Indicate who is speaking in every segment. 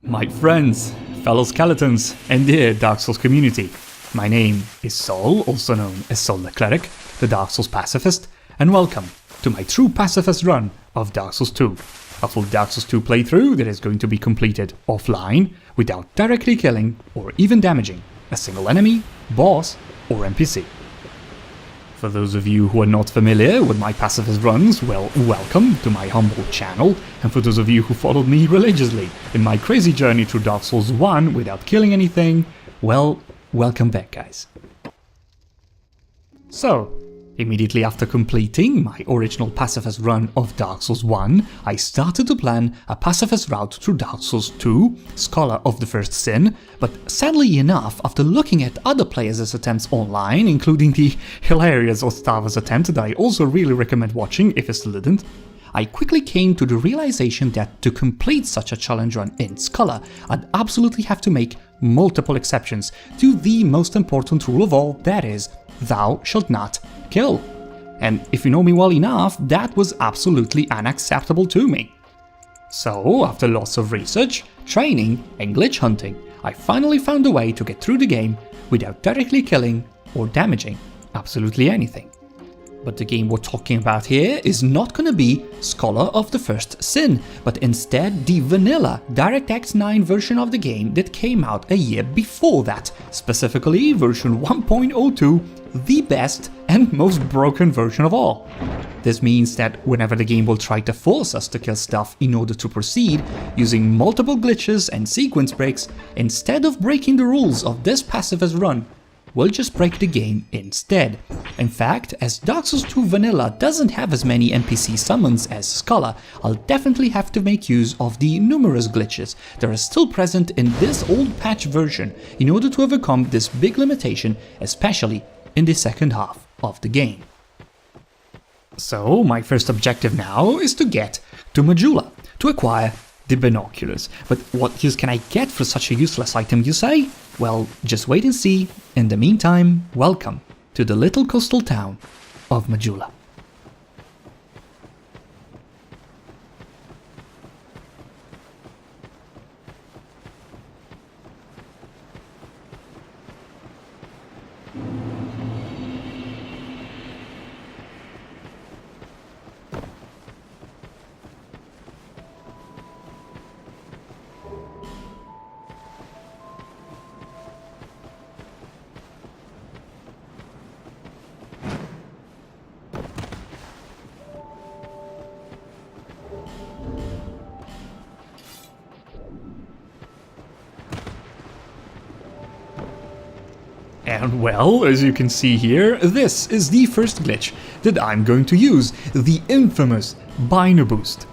Speaker 1: My friends, fellow skeletons, and dear Dark Souls community, my name is Sol, also known as SolTheCleric, the Dark Souls Pacifist, and welcome to my true Pacifist run of Dark Souls 2. A full Dark Souls 2 playthrough that is going to be completed offline, without directly killing or even damaging a single enemy, boss, or NPC. For those of you who are not familiar with my pacifist runs, well, welcome to my humble channel, and for those of you who followed me religiously in my crazy journey through Dark Souls 1 without killing anything, well, welcome back, guys. So, immediately after completing my original pacifist run of Dark Souls 1, I started to plan a pacifist route through Dark Souls 2, Scholar of the First Sin, but sadly enough, after looking at other players' attempts online, including the hilarious Ostava's attempt that I also really recommend watching if you still didn't, I quickly came to the realization that to complete such a challenge run in Scholar, I'd absolutely have to make multiple exceptions to the most important rule of all, that is, thou shalt not kill. And if you know me well enough, that was absolutely unacceptable to me. So, after lots of research, training, and glitch hunting, I finally found a way to get through the game without directly killing or damaging absolutely anything. But the game we're talking about here is not gonna be Scholar of the First Sin, but instead the vanilla DirectX 9 version of the game that came out a year before that, specifically version 1.02, the best and most broken version of all. This means that whenever the game will try to force us to kill stuff in order to proceed, using multiple glitches and sequence breaks, instead of breaking the rules of this pacifist run, we'll just break the game instead. In fact, as Dark Souls 2 Vanilla doesn't have as many NPC summons as Scholar, I'll definitely have to make use of the numerous glitches that are still present in this old patch version in order to overcome this big limitation, especially in the second half of the game. So, my first objective now is to get to Majula, to acquire the binoculars. But what use can I get for such a useless item, you say? Well, just wait and see. In the meantime, welcome to the little coastal town of Majula. And well, as you can see here, this is the first glitch that I'm going to use, the infamous Bino Boost.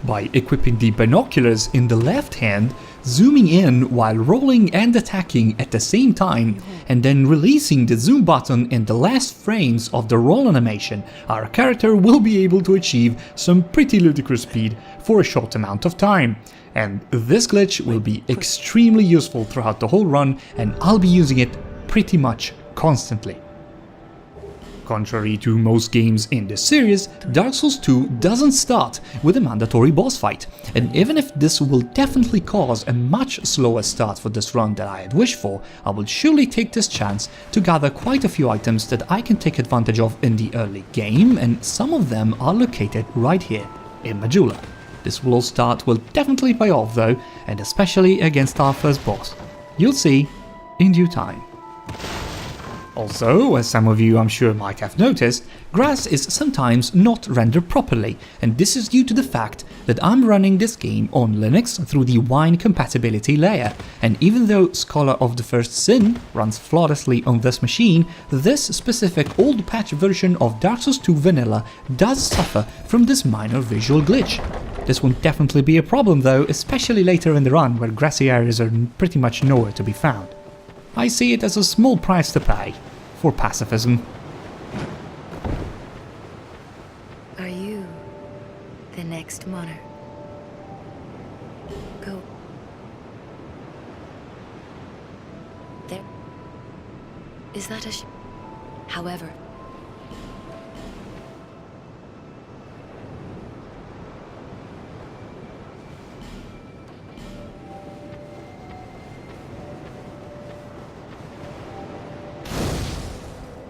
Speaker 1: By equipping the binoculars in the left hand, zooming in while rolling and attacking at the same time, and then releasing the zoom button in the last frames of the roll animation, our character will be able to achieve some pretty ludicrous speed for a short amount of time. And this glitch will be extremely useful throughout the whole run, and I'll be using it pretty much constantly. Contrary to most games in this series, Dark Souls 2 doesn't start with a mandatory boss fight, and even if this will definitely cause a much slower start for this run than I had wished for, I will surely take this chance to gather quite a few items that I can take advantage of in the early game, and some of them are located right here in Majula. This will definitely pay off though, and especially against our first boss. You'll see in due time. Also, as some of you I'm sure might have noticed, grass is sometimes not rendered properly, and this is due to the fact that I'm running this game on Linux through the Wine compatibility layer, and even though Scholar of the First Sin runs flawlessly on this machine, this specific old patch version of Dark Souls 2 Vanilla does suffer from this minor visual glitch. This won't definitely be a problem though, especially later in the run where grassy areas are pretty much nowhere to be found. I see it as a small price to pay for pacifism.
Speaker 2: Are you the next monarch? Go. There. Is that a However,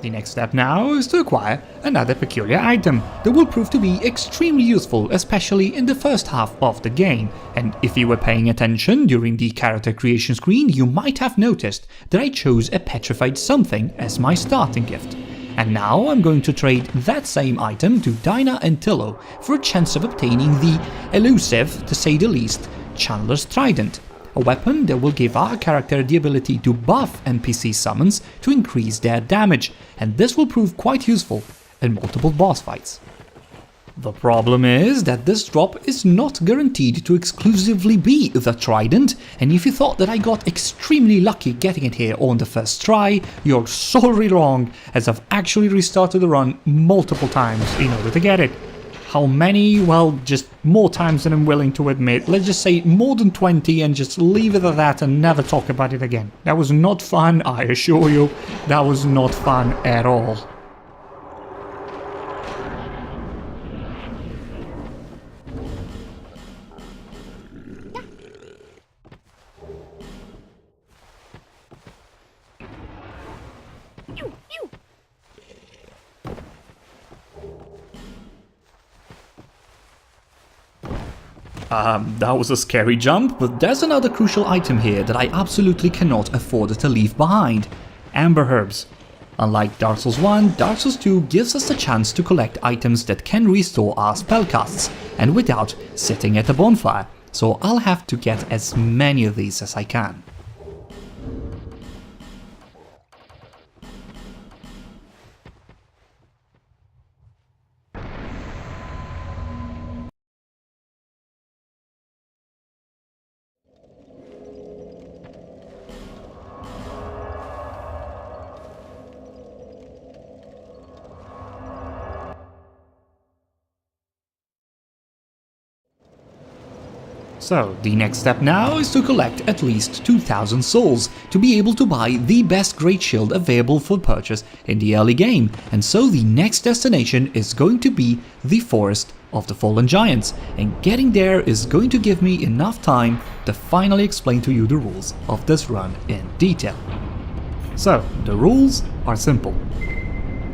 Speaker 1: The next step now is to acquire another peculiar item that will prove to be extremely useful, especially in the first half of the game. And if you were paying attention during the character creation screen, you might have noticed that I chose a petrified something as my starting gift. And now I'm going to trade that same item to Dinah and Tillo for a chance of obtaining the elusive, to say the least, Chandlers Trident, a weapon that will give our character the ability to buff NPC summons to increase their damage, and this will prove quite useful in multiple boss fights. The problem is that this drop is not guaranteed to exclusively be the Trident, and if you thought that I got extremely lucky getting it here on the first try, you're sorely wrong, as I've actually restarted the run multiple times in order to get it. How many? Well, just more times than I'm willing to admit. Let's just say more than 20 and just leave it at that and never talk about it again. That was not fun, I assure you. That was not fun at all. That was a scary jump, but there's another crucial item here that I absolutely cannot afford to leave behind. Amber Herbs. Unlike Dark Souls 1, Dark Souls 2 gives us the chance to collect items that can restore our spellcasts, and without sitting at a bonfire, so I'll have to get as many of these as I can. So, the next step now is to collect at least 2000 souls to be able to buy the best great shield available for purchase in the early game, and so the next destination is going to be the Forest of the Fallen Giants, and getting there is going to give me enough time to finally explain to you the rules of this run in detail. So, the rules are simple.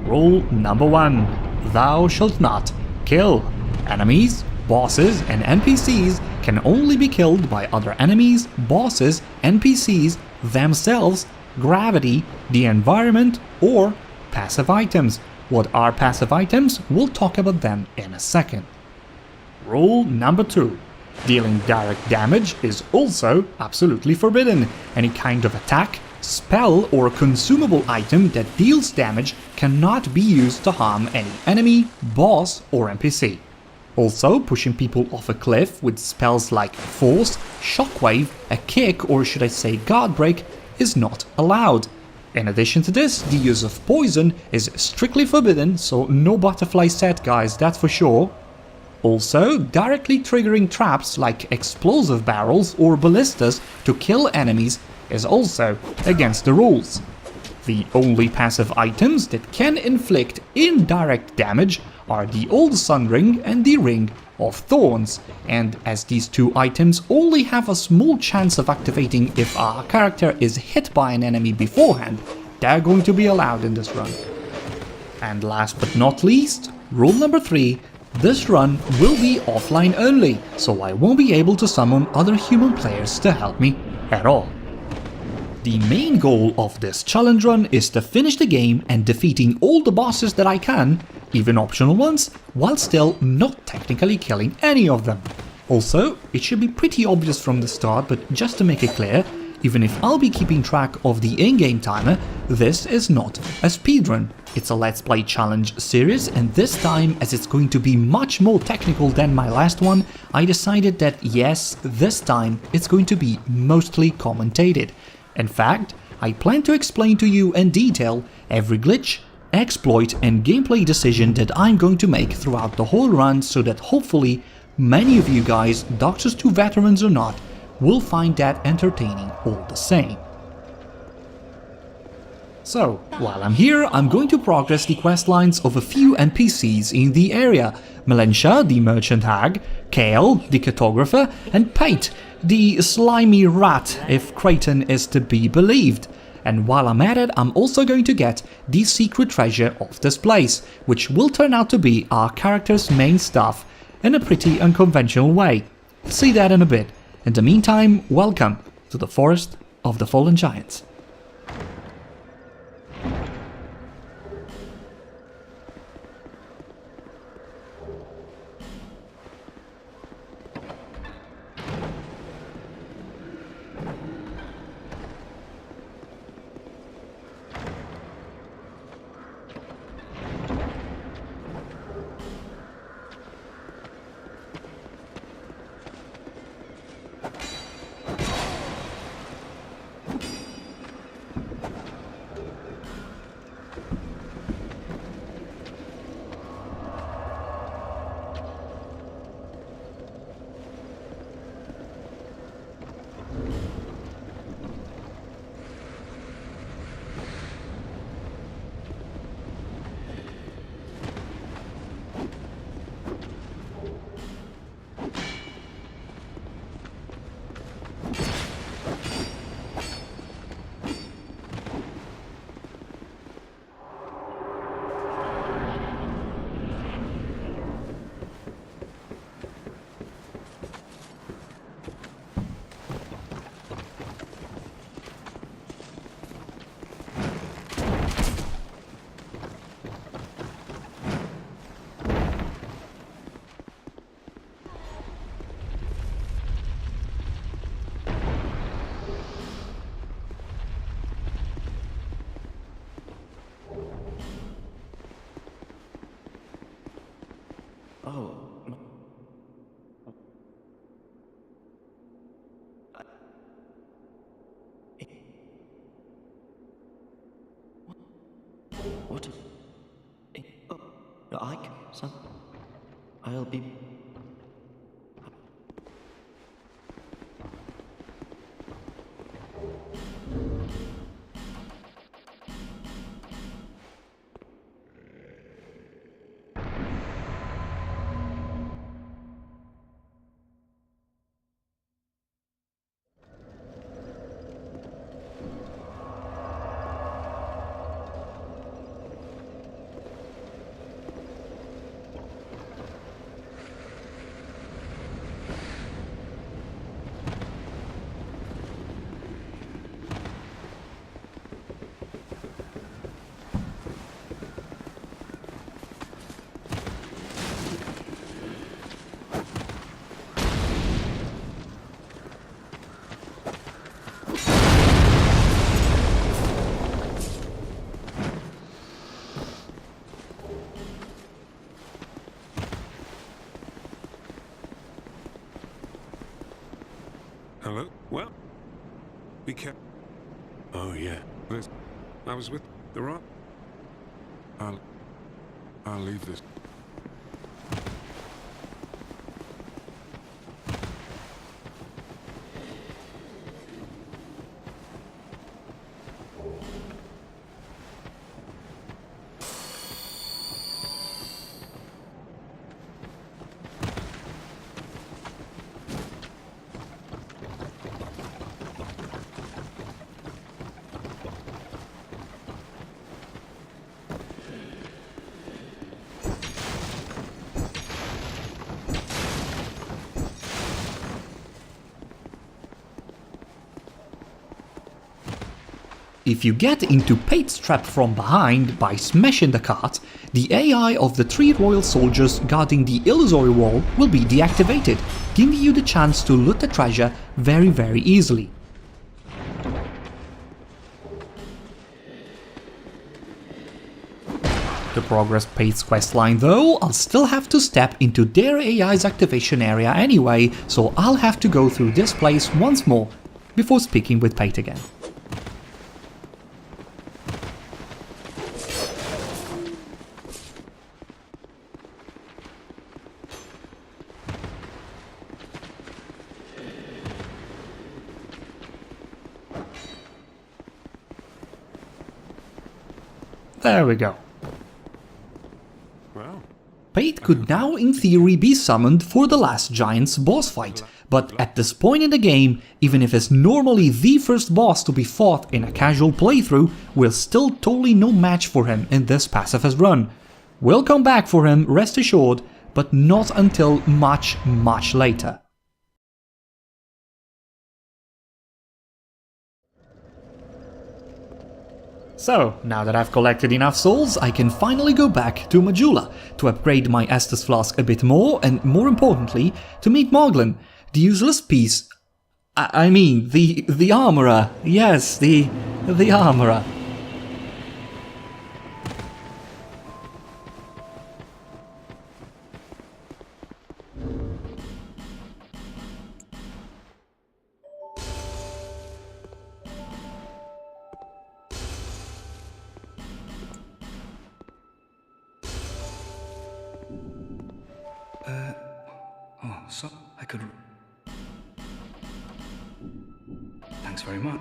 Speaker 1: Rule number 1. Thou shalt not kill. Enemies, bosses and NPCs can only be killed by other enemies, bosses, NPCs, themselves, gravity, the environment, or passive items. What are passive items? We'll talk about them in a second. Rule number 2. Dealing direct damage is also absolutely forbidden. Any kind of attack, spell, or consumable item that deals damage cannot be used to harm any enemy, boss, or NPC. Also, pushing people off a cliff with spells like Force, Shockwave, a Kick, or should I say Guard Break, is not allowed. In addition to this, the use of poison is strictly forbidden, so no butterfly set, guys, that's for sure. Also, directly triggering traps like explosive barrels or ballistas to kill enemies is also against the rules. The only passive items that can inflict indirect damage are the Old Sun Ring and the Ring of Thorns, and as these two items only have a small chance of activating if our character is hit by an enemy beforehand, they're going to be allowed in this run. And last but not least, rule number 3, this run will be offline only, so I won't be able to summon other human players to help me at all. The main goal of this challenge run is to finish the game and defeating all the bosses that I can, even optional ones, while still not technically killing any of them. Also, it should be pretty obvious from the start, but just to make it clear, even if I'll be keeping track of the in-game timer, this is not a speedrun. It's a Let's Play challenge series, and this time, as it's going to be much more technical than my last one, I decided that yes, this time it's going to be mostly commentated. In fact, I plan to explain to you in detail every glitch, exploit and gameplay decision that I'm going to make throughout the whole run, so that hopefully many of you guys, Dark Souls 2 veterans or not, will find that entertaining all the same. So, while I'm here, I'm going to progress the questlines of a few NPCs in the area: Melentia, the merchant hag, Kale, the cartographer, and Pate, the slimy rat, if Creighton is to be believed. And while I'm at it, I'm also going to get the secret treasure of this place, which will turn out to be our character's main stuff in a pretty unconventional way. We'll see that in a bit. In the meantime, welcome to the Forest of the Fallen Giants.
Speaker 3: What? Ike, son, I'll be...
Speaker 4: Hello? Well, be careful. Oh, yeah. Liz, I was with the rock. I'll leave this.
Speaker 1: If you get into Pate's trap from behind by smashing the cart, the AI of the 3 royal soldiers guarding the illusory wall will be deactivated, giving you the chance to loot the treasure very easily. To progress Pate's questline though, I'll still have to step into their AI's activation area anyway, so I'll have to go through this place once more before speaking with Pate again. There we go.
Speaker 4: Well,
Speaker 1: fate could now in theory be summoned for the last Giant's boss fight, but at this point in the game, even if it's normally the first boss to be fought in a casual playthrough, we're still totally no match for him in this Pacifist run. We'll come back for him, rest assured, but not until much later. So, now that I've collected enough souls, I can finally go back to Majula to upgrade my Estus flask a bit more, and more importantly, to meet Moglin, the useless piece. I mean, the armorer. Yes, the armorer.
Speaker 5: So I could... Thanks very much.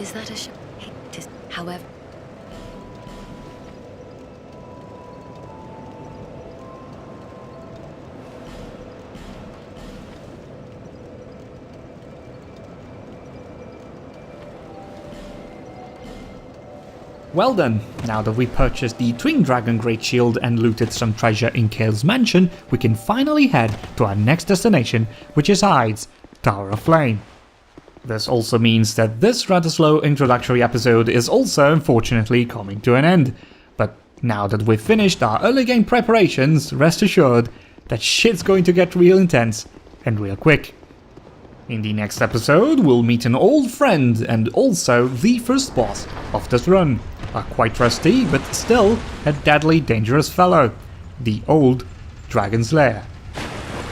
Speaker 2: Is that a ship? However...
Speaker 1: Well then, now that we purchased the Twin Dragon Great Shield and looted some treasure in Kale's mansion, we can finally head to our next destination, which is Hyde's Tower of Flame. This also means that this rather slow introductory episode is also unfortunately coming to an end, but now that we've finished our early game preparations, rest assured that shit's going to get real intense and real quick. In the next episode, we'll meet an old friend and also the first boss of this run, a quite rusty but still a deadly dangerous fellow, the old Dragon's Lair.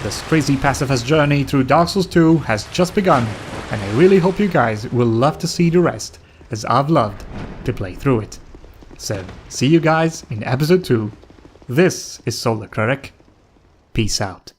Speaker 1: This crazy pacifist journey through Dark Souls 2 has just begun, and I really hope you guys will love to see the rest, as I've loved to play through it. So, see you guys in episode 2. This is SolTheCleric. Peace out.